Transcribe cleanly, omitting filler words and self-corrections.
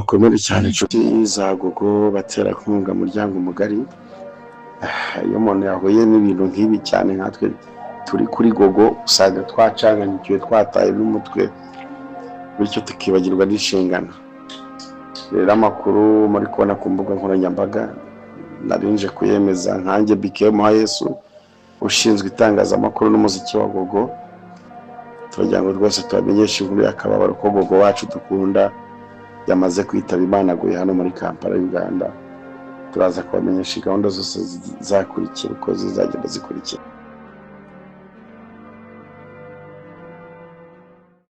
mukomere cyane inshuti za Gogo batera kunga muryango mugari. Iyo umuntu yahuye n'ibintu nk'ibi cyane nkatwe turi kuri Gogo usanga twacanganyikiwe twataye n'umutwe bityo tukibagirwa n'inshingano. Rero amakuru muri kubona ku mbuga nkoranyambaga narinje kuyemeza nkanjye Bikemo Yesu ushinzwe itangazamakuru n'umuziki wa Gogo. Turagira ngo rwose tubamenyeshe inkuru y'akababaro ko Gogo wacu dukunda yamaze kwitaba Imana aguye hano muri Kampala Uganda. Turaza kubamenyesha gahunda zose zakurikira uko zizagenda zikurikira.